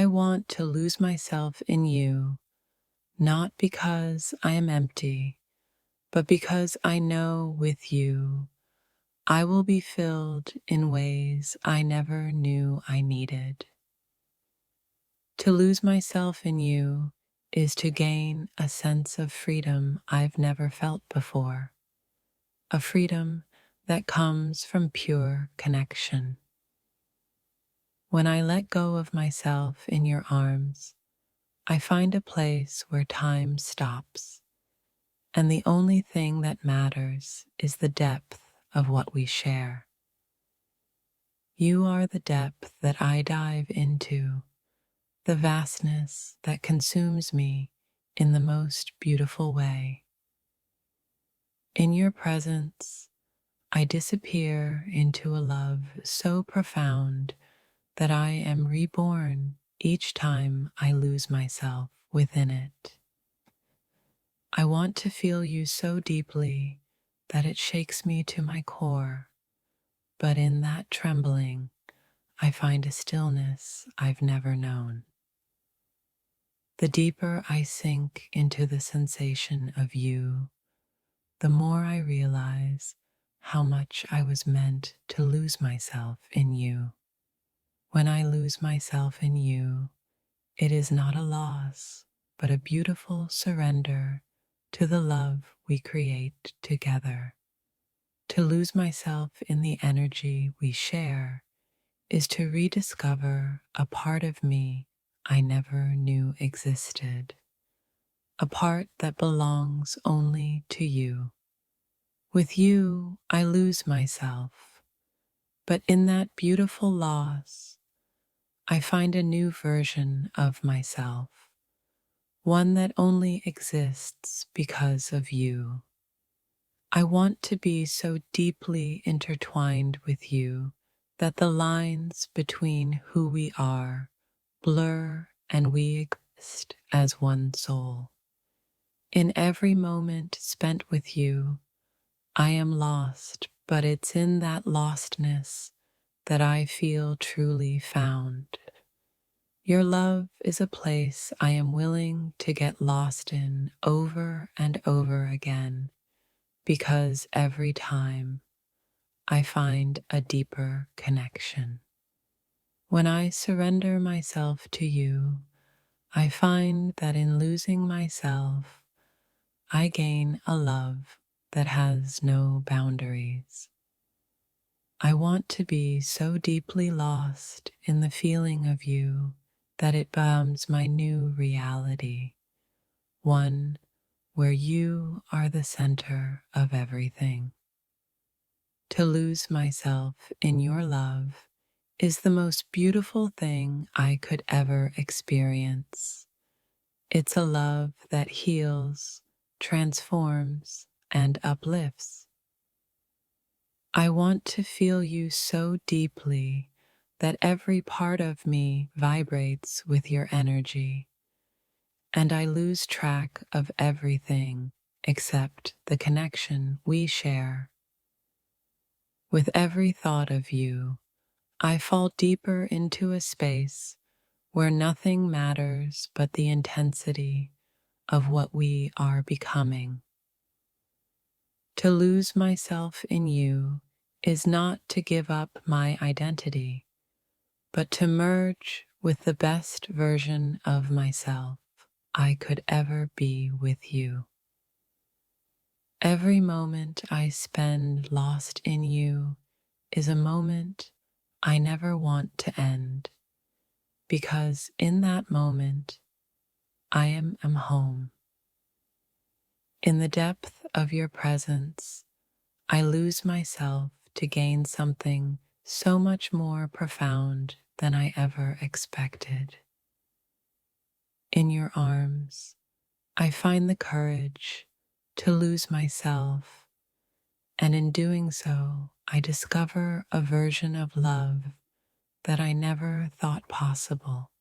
I want to lose myself in you, not because I am empty, but because I know with you I will be filled in ways I never knew I needed. To lose myself in you is to gain a sense of freedom I've never felt before, a freedom that comes from pure connection. When I let go of myself in your arms, I find a place where time stops, and the only thing that matters is the depth of what we share. You are the depth that I dive into, the vastness that consumes me in the most beautiful way. In your presence, I disappear into a love so profound that I am reborn each time I lose myself within it. I want to feel you so deeply that it shakes me to my core, but in that trembling, I find a stillness I've never known. The deeper I sink into the sensation of you, the more I realize how much I was meant to lose myself in you. When I lose myself in you, it is not a loss, but a beautiful surrender to the love we create together. To lose myself in the energy we share is to rediscover a part of me I never knew existed, a part that belongs only to you. With you, I lose myself, but in that beautiful loss, I find a new version of myself, one that only exists because of you. I want to be so deeply intertwined with you that the lines between who we are blur and we exist as one soul. In every moment spent with you, I am lost, but it's in that lostness that I feel truly found. Your love is a place I am willing to get lost in over and over again, because every time I find a deeper connection. When I surrender myself to you, I find that in losing myself, I gain a love that has no boundaries. I want to be so deeply lost in the feeling of you that it becomes my new reality, one where you are the center of everything. To lose myself in your love is the most beautiful thing I could ever experience. It's a love that heals, transforms, and uplifts. I want to feel you so deeply that every part of me vibrates with your energy, and I lose track of everything except the connection we share. With every thought of you, I fall deeper into a space where nothing matters but the intensity of what we are becoming. To lose myself in you is not to give up my identity, but to merge with the best version of myself I could ever be with you. Every moment I spend lost in you is a moment I never want to end, because in that moment I am home. In the depth of your presence, I lose myself to gain something so much more profound than I ever expected. In your arms, I find the courage to lose myself, and in doing so, I discover a version of love that I never thought possible.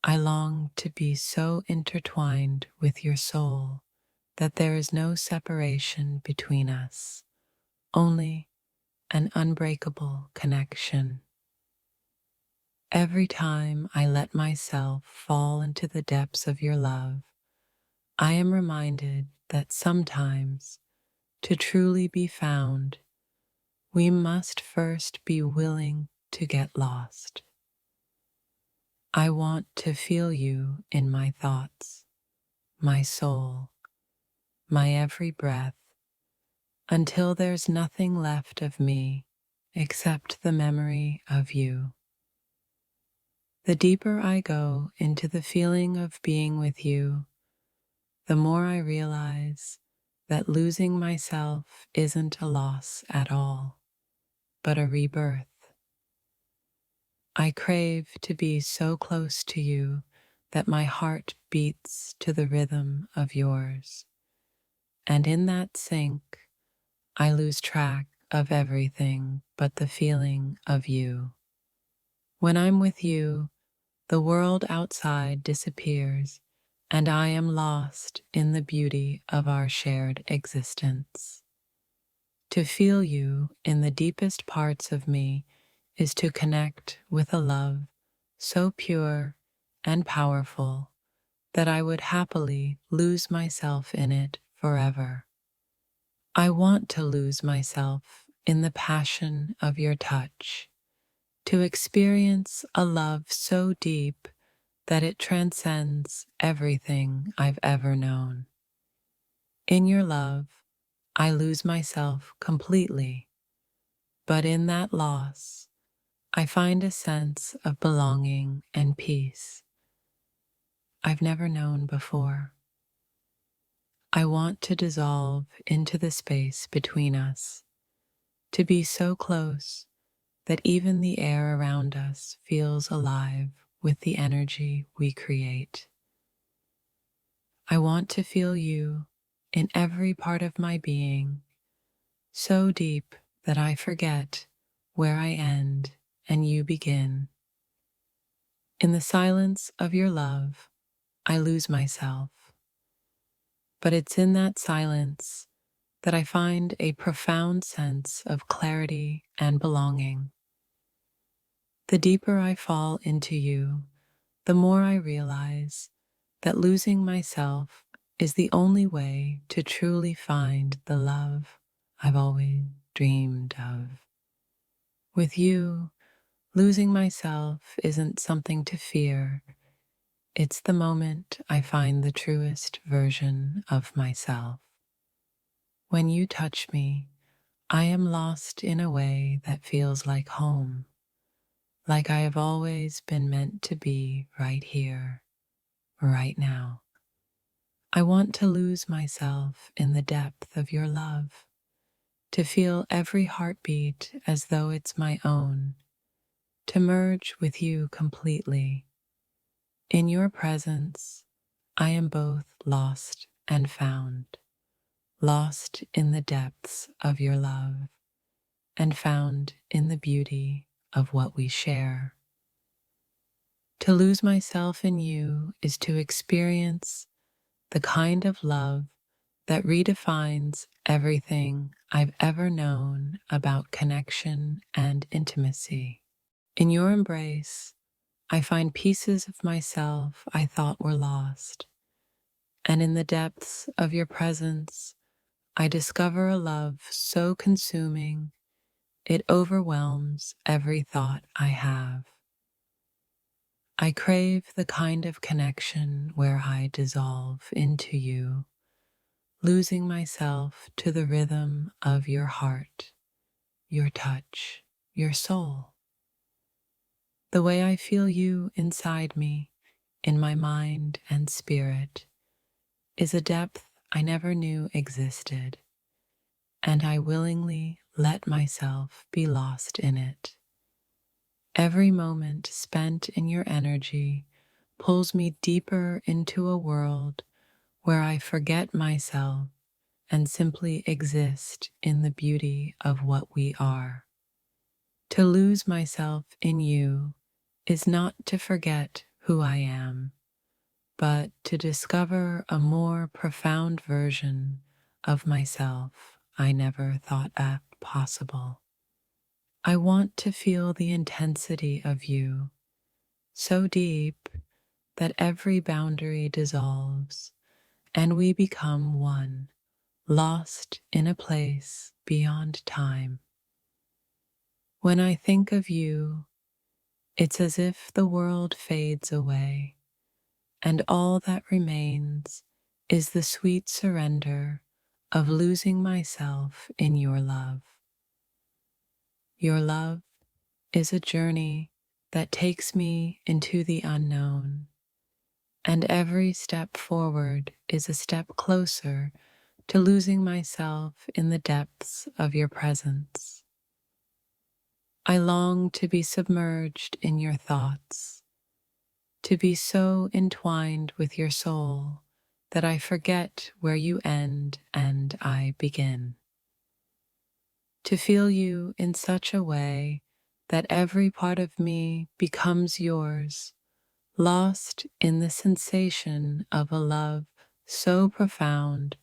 I long to be so intertwined with your soul that there is no separation between us, only an unbreakable connection. Every time I let myself fall into the depths of your love, I am reminded that sometimes, to truly be found, we must first be willing to get lost. I want to feel you in my thoughts, my soul, my every breath, until there's nothing left of me except the memory of you. The deeper I go into the feeling of being with you, the more I realize that losing myself isn't a loss at all, but a rebirth. I crave to be so close to you that my heart beats to the rhythm of yours. And in that sync, I lose track of everything but the feeling of you. When I'm with you, the world outside disappears, and I am lost in the beauty of our shared existence. To feel you in the deepest parts of me is to connect with a love so pure and powerful that I would happily lose myself in it forever. I want to lose myself in the passion of your touch, to experience a love so deep that it transcends everything I've ever known. In your love, I lose myself completely, but in that loss, I find a sense of belonging and peace I've never known before. I want to dissolve into the space between us, to be so close that even the air around us feels alive with the energy we create. I want to feel you in every part of my being, so deep that I forget where I end and you begin. In the silence of your love, I lose myself. But it's in that silence that I find a profound sense of clarity and belonging. The deeper I fall into you, the more I realize that losing myself is the only way to truly find the love I've always dreamed of. With you, losing myself isn't something to fear. It's the moment I find the truest version of myself. When you touch me, I am lost in a way that feels like home, like I have always been meant to be right here, right now. I want to lose myself in the depth of your love, to feel every heartbeat as though it's my own, to merge with you completely. In your presence, I am both lost and found, lost in the depths of your love, and found in the beauty of what we share. To lose myself in you is to experience the kind of love that redefines everything I've ever known about connection and intimacy. In your embrace, I find pieces of myself I thought were lost, and in the depths of your presence, I discover a love so consuming it overwhelms every thought I have. I crave the kind of connection where I dissolve into you, losing myself to the rhythm of your heart, your touch, your soul. The way I feel you inside me, in my mind and spirit, is a depth I never knew existed, and I willingly let myself be lost in it. Every moment spent in your energy pulls me deeper into a world where I forget myself and simply exist in the beauty of what we are. To lose myself in you is not to forget who I am, but to discover a more profound version of myself I never thought that possible. I want to feel the intensity of you, so deep that every boundary dissolves and we become one, lost in a place beyond time. When I think of you, it's as if the world fades away, and all that remains is the sweet surrender of losing myself in your love. Your love is a journey that takes me into the unknown, and every step forward is a step closer to losing myself in the depths of your presence. I long to be submerged in your thoughts, to be so entwined with your soul that I forget where you end and I begin. To feel you in such a way that every part of me becomes yours, lost in the sensation of a love so profound.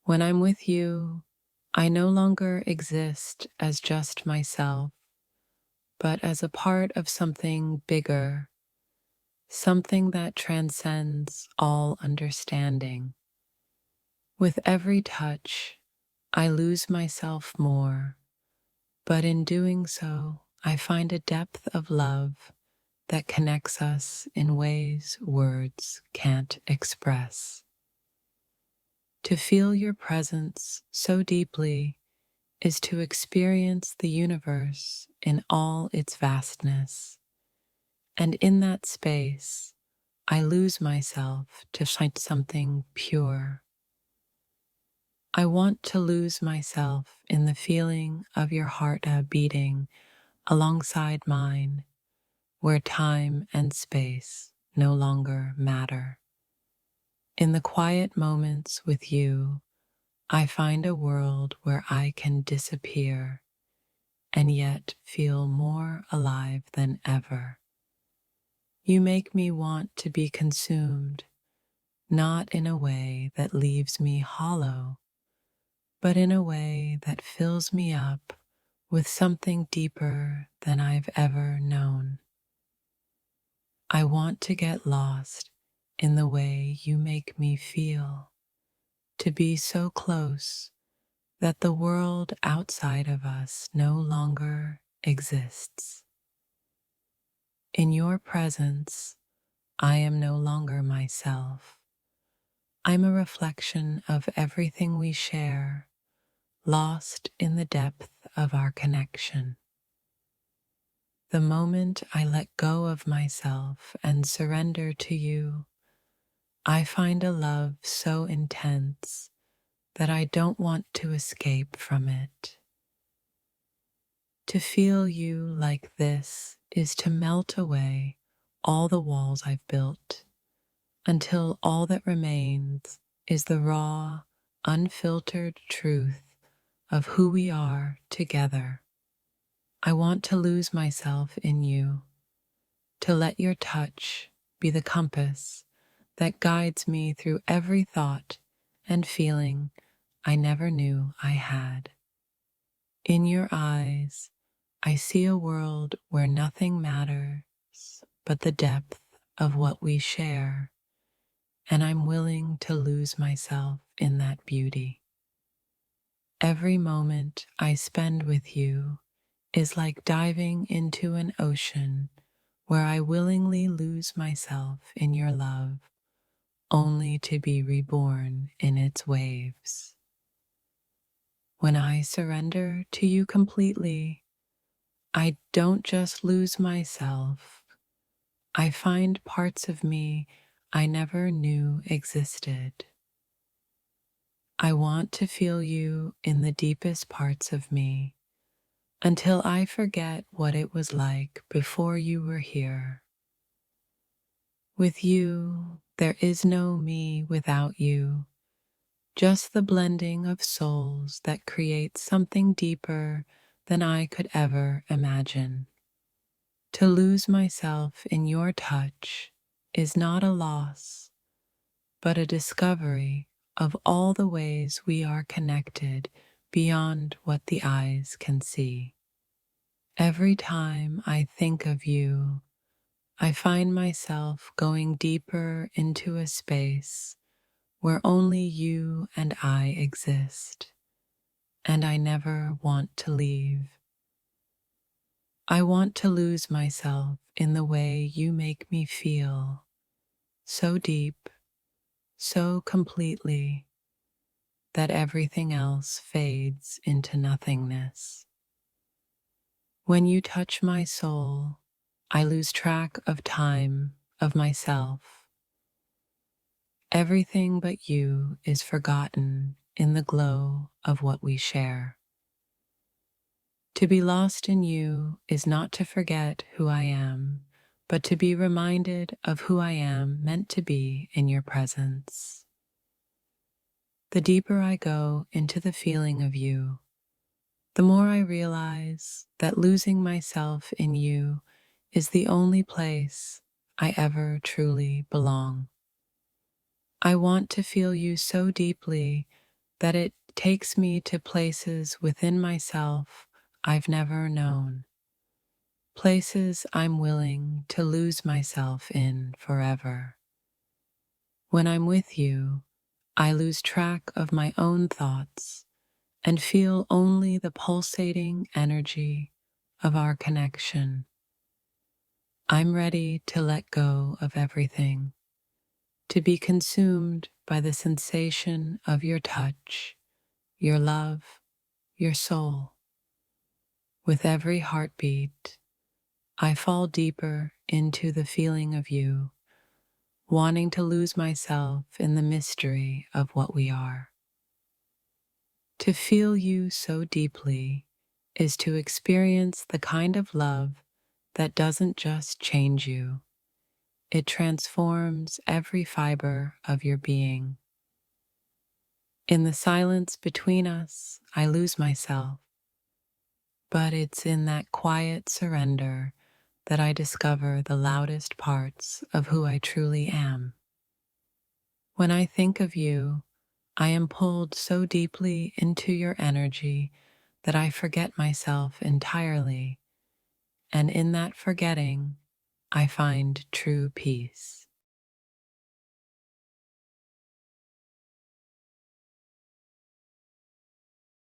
When I'm with you, I no longer exist as just myself, but as a part of something bigger, something that transcends all understanding. With every touch, I lose myself more, but in doing so, I find a depth of love that connects us in ways words can't express. To feel your presence so deeply is to experience the universe in all its vastness, and in that space, I lose myself to find something pure. I want to lose myself in the feeling of your heart beating alongside mine, where time and space no longer matter. In the quiet moments with you, I find a world where I can disappear and yet feel more alive than ever. You make me want to be consumed, not in a way that leaves me hollow, but in a way that fills me up with something deeper than I've ever known. I want to get lost in the way you make me feel, to be so close that the world outside of us no longer exists. In your presence, I am no longer myself. I'm a reflection of everything we share, lost in the depth of our connection. The moment I let go of myself and surrender to you, I find a love so intense that I don't want to escape from it. To feel you like this is to melt away all the walls I've built, until all that remains is the raw, unfiltered truth of who we are together. I want to lose myself in you, to let your touch be the compass that guides me through every thought and feeling I never knew I had. In your eyes, I see a world where nothing matters but the depth of what we share, and I'm willing to lose myself in that beauty. Every moment I spend with you is like diving into an ocean where I willingly lose myself in your love, only to be reborn in its waves. When I surrender to you completely, I don't just lose myself, I find parts of me I never knew existed. I want to feel you in the deepest parts of me until I forget what it was like before you were here. With you, there is no me without you, just the blending of souls that creates something deeper than I could ever imagine. To lose myself in your touch is not a loss, but a discovery of all the ways we are connected beyond what the eyes can see. Every time I think of you, I find myself going deeper into a space where only you and I exist, and I never want to leave. I want to lose myself in the way you make me feel, so deep, so completely, that everything else fades into nothingness. When you touch my soul, I lose track of time, of myself. Everything but you is forgotten in the glow of what we share. To be lost in you is not to forget who I am, but to be reminded of who I am meant to be in your presence. The deeper I go into the feeling of you, the more I realize that losing myself in you is the only place I ever truly belong. I want to feel you so deeply that it takes me to places within myself I've never known, places I'm willing to lose myself in forever. When I'm with you, I lose track of my own thoughts and feel only the pulsating energy of our connection. I'm ready to let go of everything, to be consumed by the sensation of your touch, your love, your soul. With every heartbeat, I fall deeper into the feeling of you, wanting to lose myself in the mystery of what we are. To feel you so deeply is to experience the kind of love that doesn't just change you, it transforms every fiber of your being. In the silence between us, I lose myself, but it's in that quiet surrender that I discover the loudest parts of who I truly am. When I think of you, I am pulled so deeply into your energy that I forget myself entirely, and in that forgetting, I find true peace.